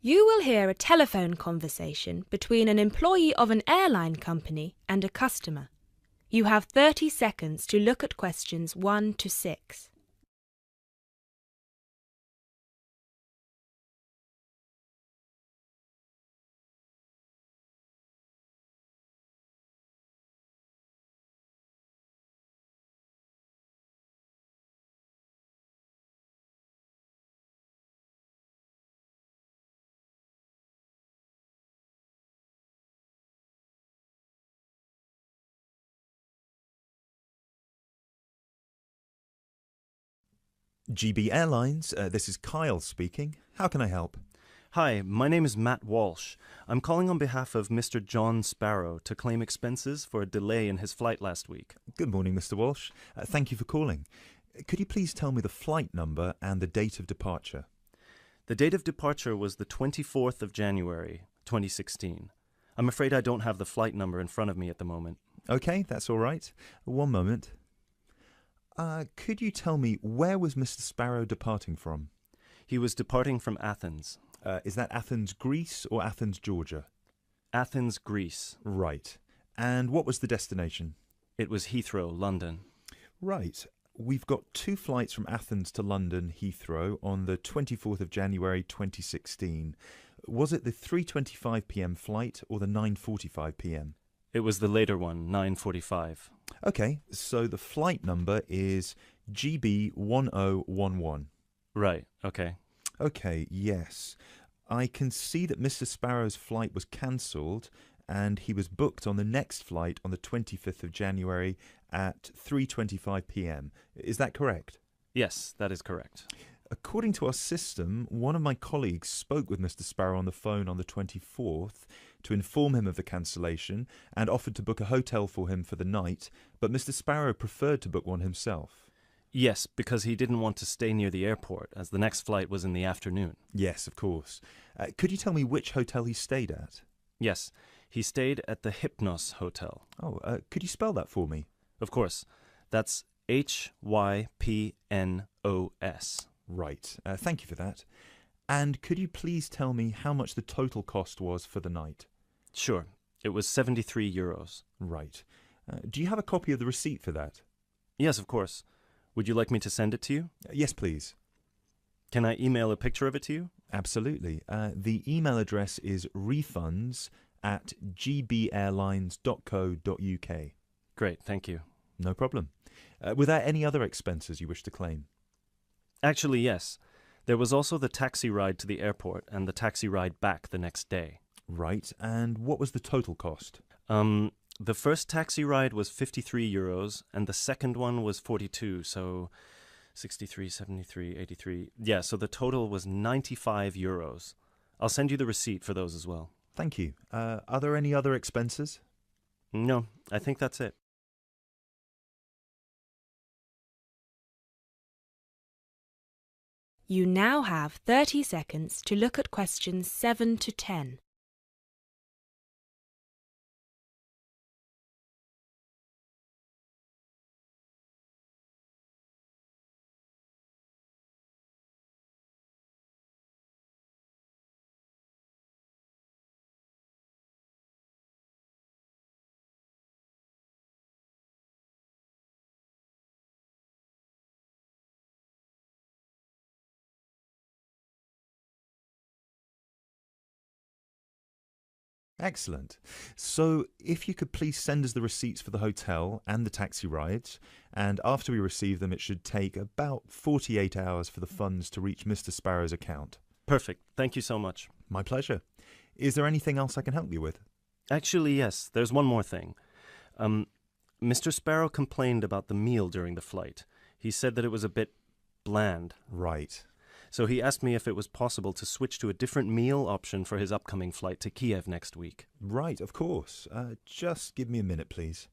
You will hear a telephone conversation between an employee of an airline company and a customer. You have 30 seconds to look at questions 1 to 6. GB Airlines, this is Kyle speaking. How can I help? Hi, my name is Matt Walsh. I'm calling on behalf of Mr. John Sparrow to claim expenses for a delay in his flight last week. Good morning, Mr. Walsh. Thank you for calling. Could you please tell me the flight number and the date of departure? The date of departure was the 24th of January, 2016. I'm afraid I don't have the flight number in front of me at the moment. Okay, that's all right. One moment. Could you tell me where was Mr. Sparrow departing from? He was departing from Athens. Is that Athens, Greece or Athens, Georgia? Athens, Greece. Right. And what was the destination? It was Heathrow, London. Right. We've got 2 flights from Athens to London, Heathrow, on the 24th of January 2016. Was it the 3:25 p.m. flight or the 9:45 p.m.? It was the later one, 9:45. Okay, so the flight number is GB1011. Right, okay. Okay, yes. I can see that Mr. Sparrow's flight was cancelled and he was booked on the next flight on the 25th of January at 3:25 p.m. Is that correct? Yes, that is correct. According to our system, one of my colleagues spoke with Mr. Sparrow on the phone on the 24th to inform him of the cancellation and offered to book a hotel for him for the night, but Mr. Sparrow preferred to book one himself. Yes, because he didn't want to stay near the airport, as the next flight was in the afternoon. Yes, of course. Could you tell me which hotel he stayed at? Yes, he stayed at the Hypnos Hotel. Oh, could you spell that for me? Of course. That's Hypnos. Right. Thank you for that. And could you please tell me how much the total cost was for the night? Sure. It was 73 euros. Right. Do you have a copy of the receipt for that? Yes, of course. Would you like me to send it to you? Yes, please. Can I email a picture of it to you? Absolutely. The email address is refunds@gbairlines.co.uk. Great, thank you. No problem. Were there any other expenses you wish to claim? Actually, yes. There was also the taxi ride to the airport and the taxi ride back the next day. Right. And what was the total cost? The first taxi ride was 53 euros and the second one was 42, so 63, 73, 83. Yeah, so the total was 95 euros. I'll send you the receipt for those as well. Thank you. Are there any other expenses? No, I think that's it. You now have 30 seconds to look at questions 7 to 10. Excellent. So if you could please send us the receipts for the hotel and the taxi rides, and after we receive them, it should take about 48 hours for the funds to reach Mr. Sparrow's account. Perfect. Thank you so much. My pleasure. Is there anything else I can help you with? Actually, yes. There's one more thing. Mr. Sparrow complained about the meal during the flight. He said that it was a bit bland. Right. So he asked me if it was possible to switch to a different meal option for his upcoming flight to Kiev next week. Right, of course. Just give me a minute, please.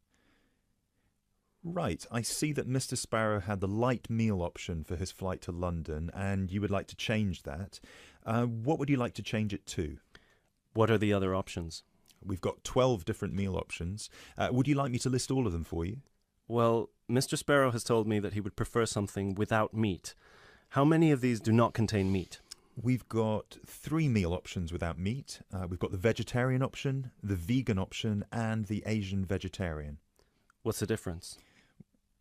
Right, I see that Mr. Sparrow had the light meal option for his flight to London, and you would like to change that. What would you like to change it to? What are the other options? We've got 12 different meal options. Would you like me to list all of them for you? Well, Mr. Sparrow has told me that he would prefer something without meat. How many of these do not contain meat? We've got 3 meal options without meat. We've got the vegetarian option, the vegan option, and the Asian vegetarian. What's the difference?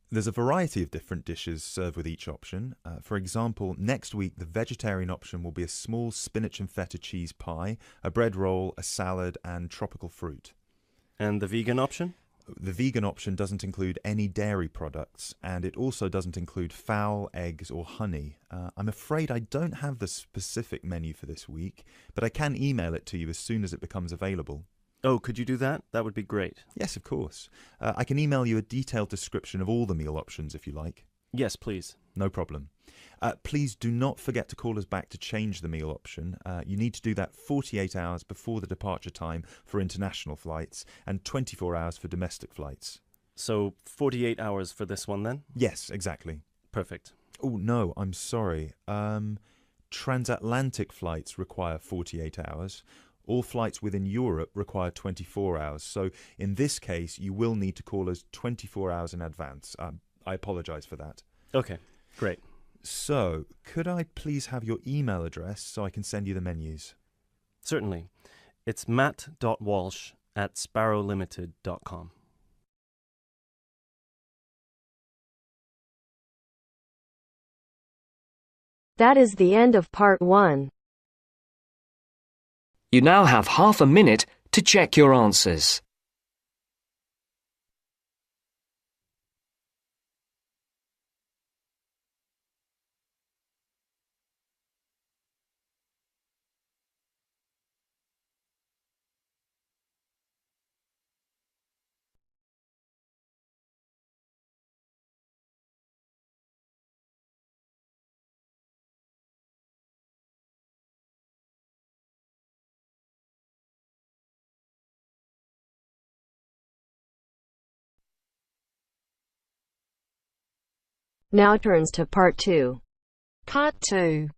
There's a variety of different dishes served with each option. For example, next week the vegetarian option will be a small spinach and feta cheese pie, a bread roll, a salad, and tropical fruit. And the vegan option? The vegan option doesn't include any dairy products, and it also doesn't include fowl, eggs, or honey. I'm afraid I don't have the specific menu for this week, but I can email it to you as soon as it becomes available. Oh, could you do that? That would be great. Yes, of course. I can email you a detailed description of all the meal options if you like. Yes, please. No problem. Please do not forget to call us back to change the meal option. You need to do that 48 hours before the departure time for international flights and 24 hours for domestic flights. So 48 hours for this one then? Yes, exactly. Perfect. Oh, no, I'm sorry. Transatlantic flights require 48 hours. All flights within Europe require 24 hours. So in this case, you will need to call us 24 hours in advance. I apologise for that. Okay, great. So, could I please have your email address so I can send you the menus? Certainly. It's matt.walsh@sparrowlimited.com. That is the end of part 1. You now have half a minute to check your answers. Now turns to part 2. Part 2.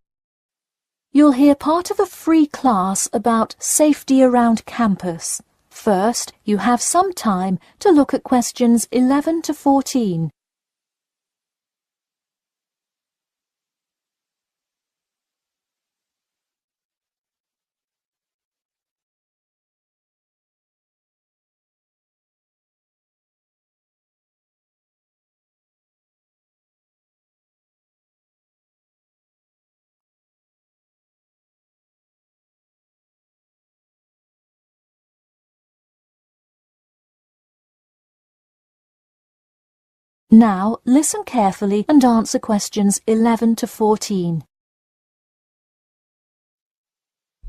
You'll hear part of a free class about safety around campus. First, you have some time to look at questions 11 to 14. Now, listen carefully and answer questions 11 to 14.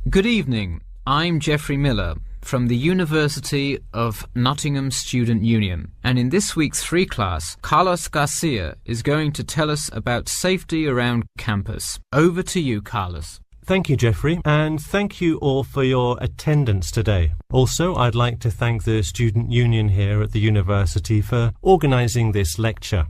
Good evening. I'm Geoffrey Miller from the University of Nottingham Student Union, and in this week's free class, Carlos Garcia is going to tell us about safety around campus. Over to you, Carlos. Thank you, Geoffrey, and thank you all for your attendance today. Also, I'd like to thank the Student Union here at the university for organising this lecture.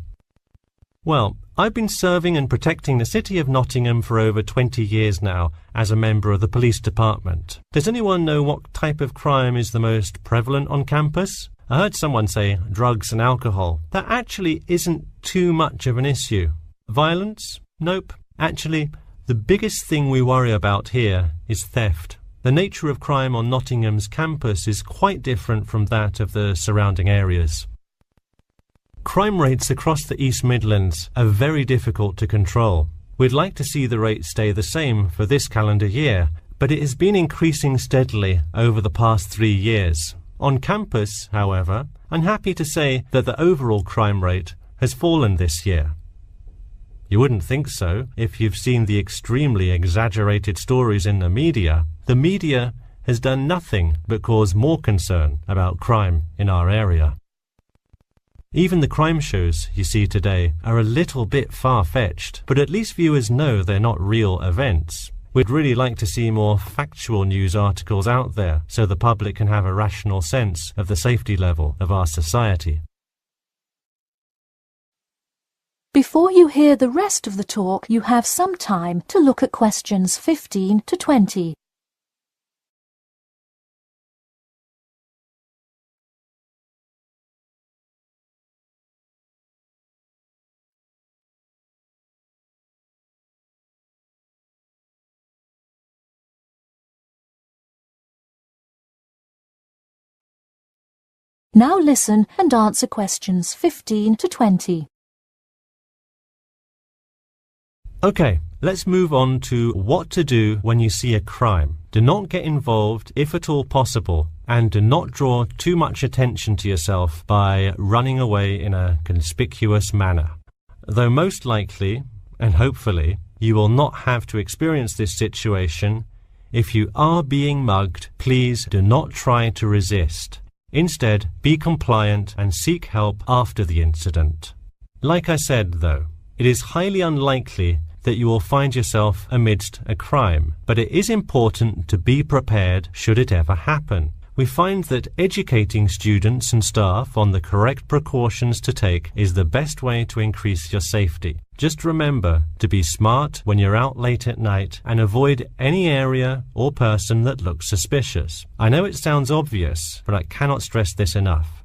Well, I've been serving and protecting the city of Nottingham for over 20 years now as a member of the police department. Does anyone know what type of crime is the most prevalent on campus? I heard someone say drugs and alcohol. That actually isn't too much of an issue. Violence? Nope. Actually, the biggest thing we worry about here is theft. The nature of crime on Nottingham's campus is quite different from that of the surrounding areas. Crime rates across the East Midlands are very difficult to control. We'd like to see the rate stay the same for this calendar year, but it has been increasing steadily over the past 3 years. On campus, however, I'm happy to say that the overall crime rate has fallen this year. You wouldn't think so if you've seen the extremely exaggerated stories in the media. The media has done nothing but cause more concern about crime in our area. Even the crime shows you see today are a little bit far-fetched, but at least viewers know they're not real events. We'd really like to see more factual news articles out there so the public can have a rational sense of the safety level of our society. Before you hear the rest of the talk, you have some time to look at questions 15 to 20. Now listen and answer questions 15 to 20. Okay, let's move on to what to do when you see a crime. Do not get involved if at all possible, and do not draw too much attention to yourself by running away in a conspicuous manner. Though most likely, and hopefully, you will not have to experience this situation, if you are being mugged, please do not try to resist. Instead, be compliant and seek help after the incident. Like I said, though, it is highly unlikely that you will find yourself amidst a crime, but it is important to be prepared should it ever happen. We find that educating students and staff on the correct precautions to take is the best way to increase your safety. Just remember to be smart when you're out late at night and avoid any area or person that looks suspicious. I know it sounds obvious, but I cannot stress this enough.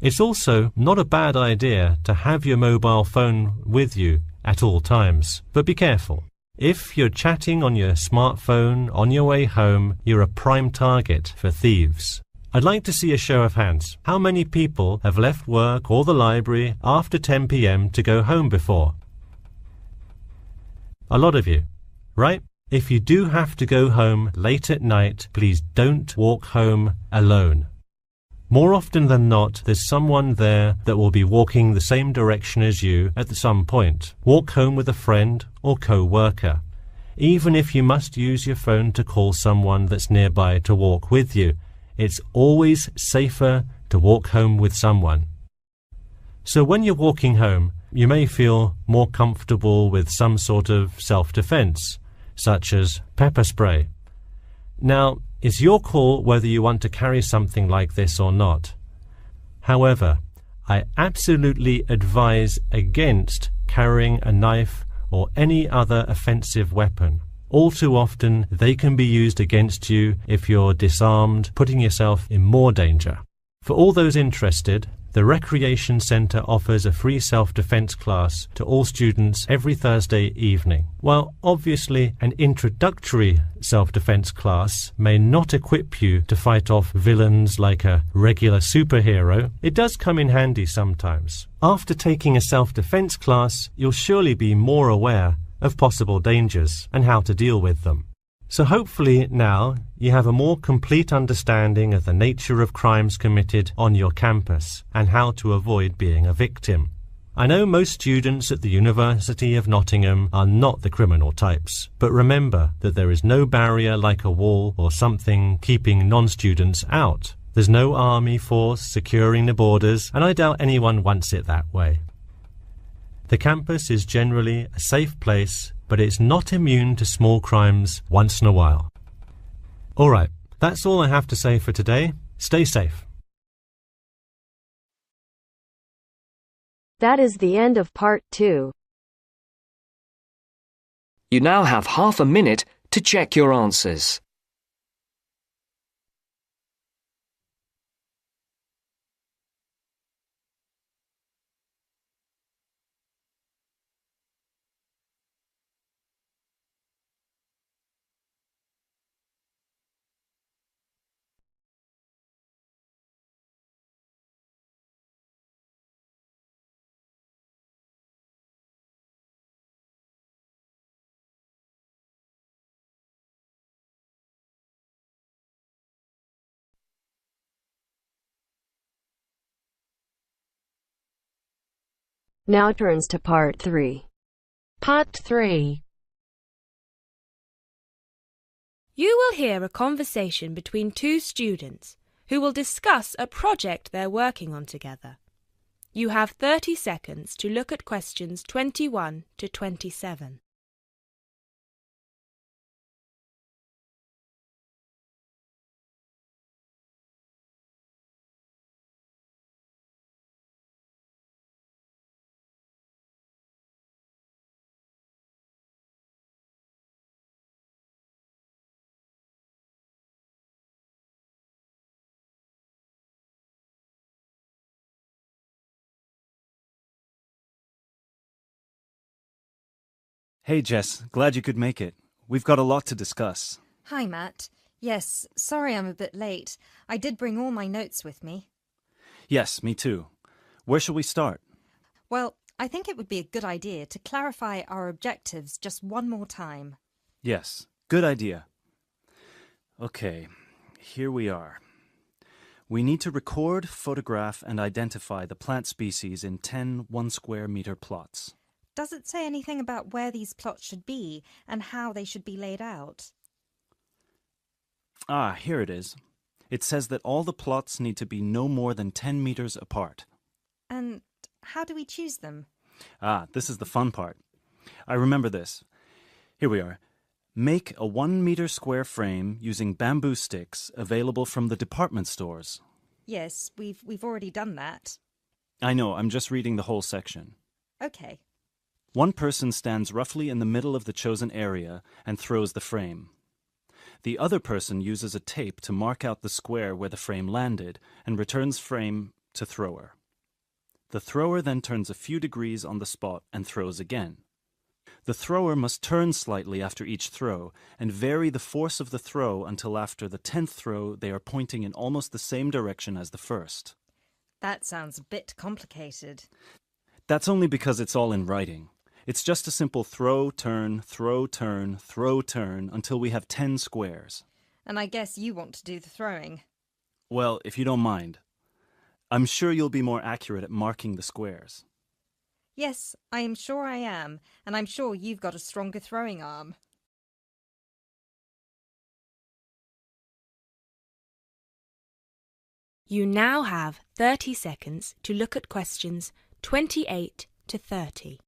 It's also not a bad idea to have your mobile phone with you at all times, but be careful. If you're chatting on your smartphone on your way home, you're a prime target for thieves. I'd like to see a show of hands. How many people have left work or the library after 10 p.m. to go home before? A lot of you, right? If you do have to go home late at night, please don't walk home alone. More often than not, there's someone there that will be walking the same direction as you at some point. Walk home with a friend or co-worker. Even if you must use your phone to call someone that's nearby to walk with you, it's always safer to walk home with someone. So when you're walking home, you may feel more comfortable with some sort of self-defense, such as pepper spray. Now, it's your call whether you want to carry something like this or not. However, I absolutely advise against carrying a knife or any other offensive weapon. All too often, they can be used against you if you're disarmed, putting yourself in more danger. For all those interested, the Recreation Centre offers a free self-defense class to all students every Thursday evening. While obviously an introductory self-defense class may not equip you to fight off villains like a regular superhero, it does come in handy sometimes. After taking a self-defense class, you'll surely be more aware of possible dangers and how to deal with them. So hopefully now you have a more complete understanding of the nature of crimes committed on your campus and how to avoid being a victim. I know most students at the University of Nottingham are not the criminal types, but remember that there is no barrier like a wall or something keeping non-students out. There's no army force securing the borders, and I doubt anyone wants it that way. The campus is generally a safe place, but it's not immune to small crimes once in a while. All right, that's all I have to say for today. Stay safe. That is the end of part 2. You now have half a minute to check your answers. Now turns to part 3. Part 3. You will hear a conversation between two students who will discuss a project they're working on together. You have 30 seconds to look at questions 21 to 27. Hey Jess, glad you could make it. We've got a lot to discuss. Hi Matt. Yes, sorry I'm a bit late. I did bring all my notes with me. Yes, me too. Where shall we start? Well, I think it would be a good idea to clarify our objectives just one more time. Yes, good idea. Okay, here we are. We need to record, photograph, and identify the plant species in 10 1 square meter plots. Does it say anything about where these plots should be and how they should be laid out? Ah, here it is. It says that all the plots need to be no more than 10 meters apart. And how do we choose them? Ah, this is the fun part. I remember this. Here we are. Make a 1 meter square frame using bamboo sticks available from the department stores. Yes, we've already done that. I know, I'm just reading the whole section. Okay. One person stands roughly in the middle of the chosen area and throws the frame. The other person uses a tape to mark out the square where the frame landed and returns frame to thrower. The thrower then turns a few degrees on the spot and throws again. The thrower must turn slightly after each throw and vary the force of the throw until after the 10th throw they are pointing in almost the same direction as the first. That sounds a bit complicated. That's only because it's all in writing. It's just a simple throw, turn, throw, turn, throw, turn until we have 10 squares. And I guess you want to do the throwing. Well, if you don't mind. I'm sure you'll be more accurate at marking the squares. Yes, I am sure I am, and I'm sure you've got a stronger throwing arm. You now have 30 seconds to look at questions 28 to 30.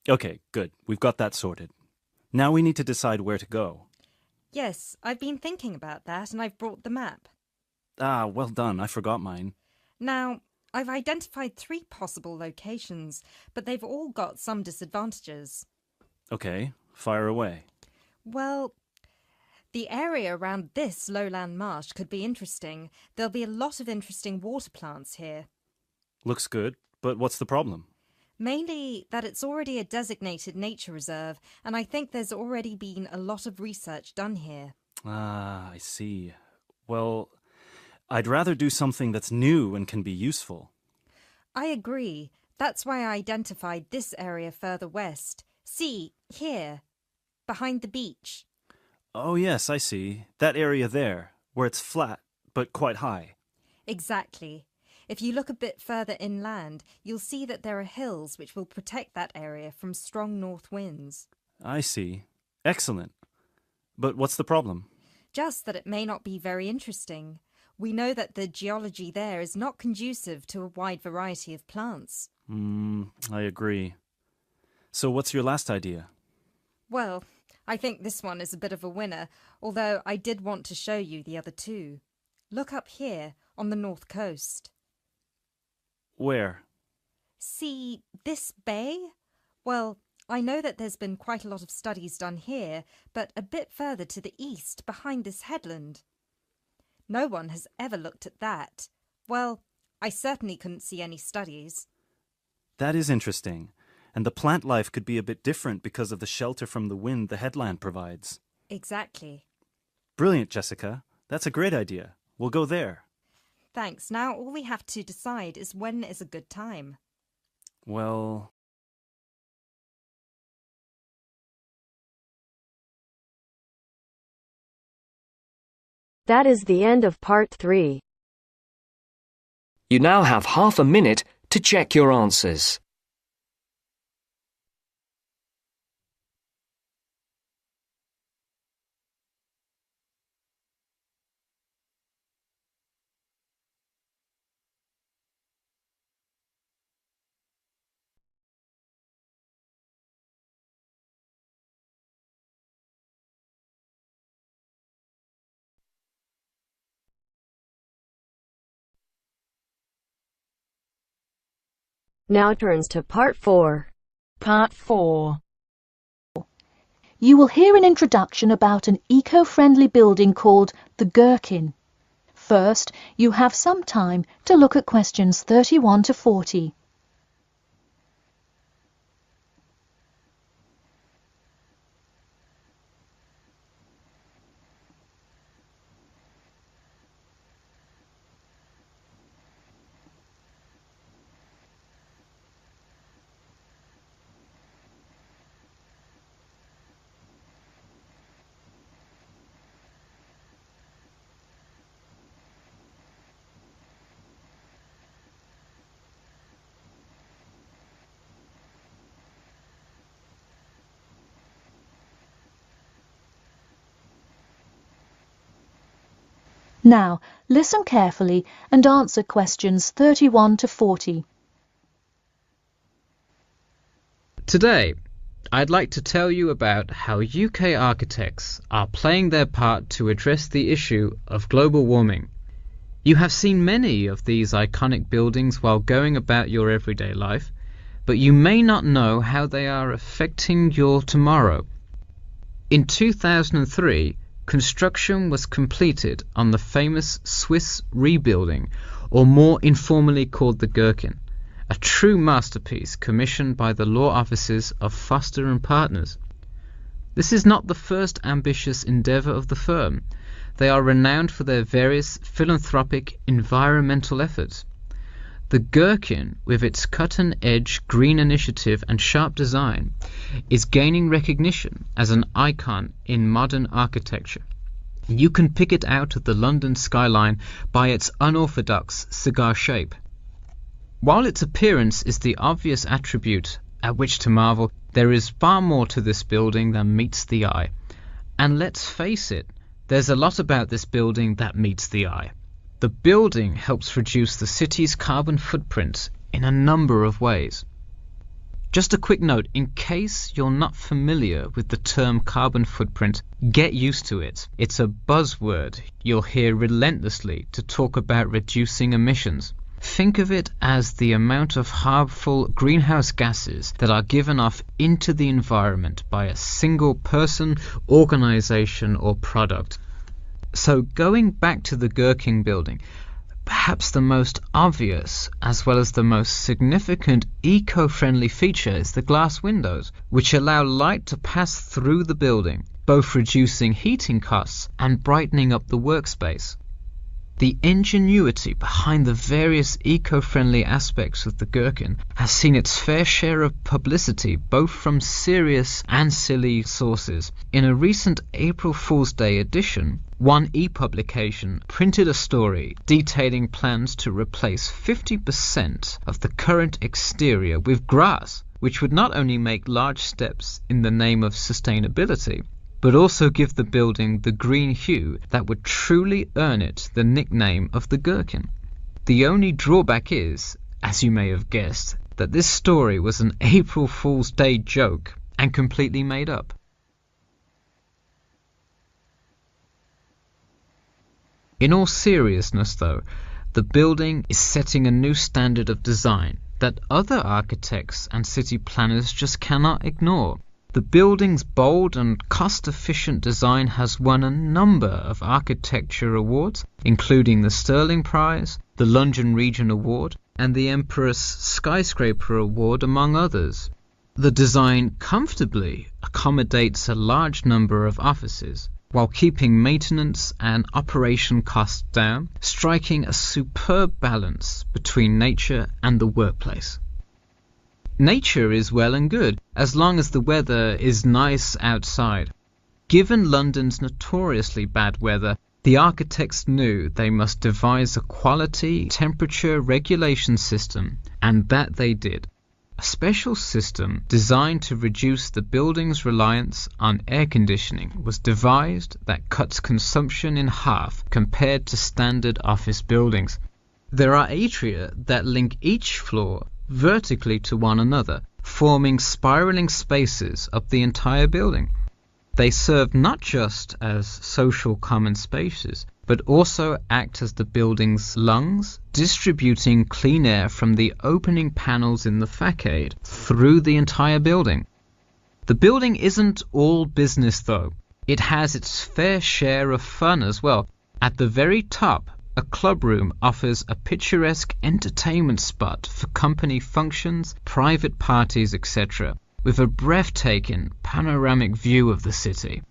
Okay, good. We've got that sorted. Now we need to decide where to go. Yes, I've been thinking about that and I've brought the map. Ah, well done. I forgot mine. Now, I've identified 3 possible locations, but they've all got some disadvantages. Okay, fire away. Well, the area around this lowland marsh could be interesting. There'll be a lot of interesting water plants here. Looks good, but what's the problem? Mainly that it's already a designated nature reserve, and I think there's already been a lot of research done here. Ah, I see. Well, I'd rather do something that's new and can be useful. I agree. That's why I identified this area further west. See, here, behind the beach. Oh, yes, I see. That area there, where it's flat, but quite high. Exactly. If you look a bit further inland, you'll see that there are hills which will protect that area from strong north winds. I see. Excellent. But what's the problem? Just that it may not be very interesting. We know that the geology there is not conducive to a wide variety of plants. I agree. So what's your last idea? Well, I think this one is a bit of a winner, although I did want to show you the other 2. Look up here, on the north coast. Where? See this bay? Well, I know that there's been quite a lot of studies done here, but a bit further to the east, behind this headland. No one has ever looked at that. Well, I certainly couldn't see any studies. That is interesting. And the plant life could be a bit different because of the shelter from the wind the headland provides. Exactly. Brilliant, Jessica. That's a great idea. We'll go there. Thanks. Now all we have to decide is when is a good time. Well... That is the end of part 3. You now have half a minute to check your answers. Now turns to Part 4. Part 4. You will hear an introduction about an eco-friendly building called the Gherkin. First, you have some time to look at questions 31 to 40. Now, listen carefully and answer questions 31 to 40. Today, I'd like to tell you about how UK architects are playing their part to address the issue of global warming. You have seen many of these iconic buildings while going about your everyday life, but you may not know how they are affecting your tomorrow. In 2003, construction was completed on the famous Swiss rebuilding, or more informally called the Gherkin, a true masterpiece commissioned by the law offices of Foster and Partners. This is not the first ambitious endeavour of the firm. They are renowned for their various philanthropic environmental efforts. The Gherkin, with its cut-and-edge green initiative and sharp design, is gaining recognition as an icon in modern architecture. You can pick it out of the London skyline by its unorthodox cigar shape. While its appearance is the obvious attribute at which to marvel, there is far more to this building than meets the eye. And let's face it, there's a lot about this building that meets the eye. The building helps reduce the city's carbon footprint in a number of ways. Just a quick note, in case you're not familiar with the term carbon footprint, get used to it. It's a buzzword you'll hear relentlessly to talk about reducing emissions. Think of it as the amount of harmful greenhouse gases that are given off into the environment by a single person, organization, or product. So going back to the Gherkin building, perhaps the most obvious as well as the most significant eco-friendly feature is the glass windows, which allow light to pass through the building, both reducing heating costs and brightening up the workspace. The ingenuity behind the various eco-friendly aspects of the Gherkin has seen its fair share of publicity both from serious and silly sources. In a recent April Fool's Day edition, One e-publication printed a story detailing plans to replace 50% of the current exterior with grass, which would not only make large steps in the name of sustainability, but also give the building the green hue that would truly earn it the nickname of the Gherkin. The only drawback is, as you may have guessed, that this story was an April Fool's Day joke and completely made up. In all seriousness though, the building is setting a new standard of design that other architects and city planners just cannot ignore. The building's bold and cost-efficient design has won a number of architecture awards, including the Stirling Prize, the London Region Award, and the Empress Skyscraper Award, among others. The design comfortably accommodates a large number of offices, while keeping maintenance and operation costs down, striking a superb balance between nature and the workplace. Nature is well and good, as long as the weather is nice outside. Given London's notoriously bad weather, the architects knew they must devise a quality temperature regulation system, and that they did. A special system designed to reduce the building's reliance on air conditioning was devised that cuts consumption in half compared to standard office buildings. There are atria that link each floor vertically to one another, forming spiraling spaces up the entire building. They serve not just as social common spaces, but also act as the building's lungs, distributing clean air from the opening panels in the facade through the entire building. The building isn't all business though. It has its fair share of fun as well. At the very top, a club room offers a picturesque entertainment spot for company functions, private parties, etc., with a breathtaking panoramic view of the city.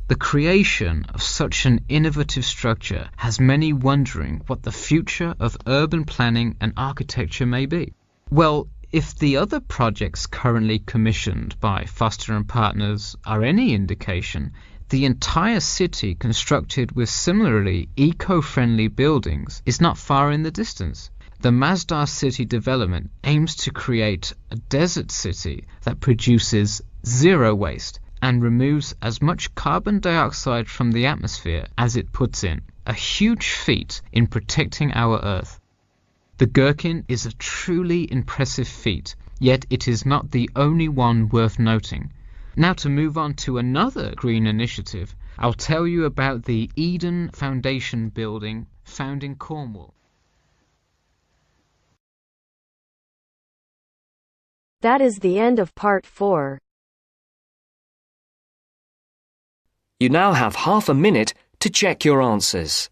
The creation of such an innovative structure has many wondering what the future of urban planning and architecture may be. Well, if the other projects currently commissioned by Foster and Partners are any indication, the entire city constructed with similarly eco-friendly buildings is not far in the distance. The Masdar City development aims to create a desert city that produces zero waste and removes as much carbon dioxide from the atmosphere as it puts in, a huge feat in protecting our Earth. The Gherkin is a truly impressive feat, yet it is not the only one worth noting. Now to move on to another green initiative, I'll tell you about the Eden Foundation building found in Cornwall. That is the end of part 4. You now have half a minute to check your answers.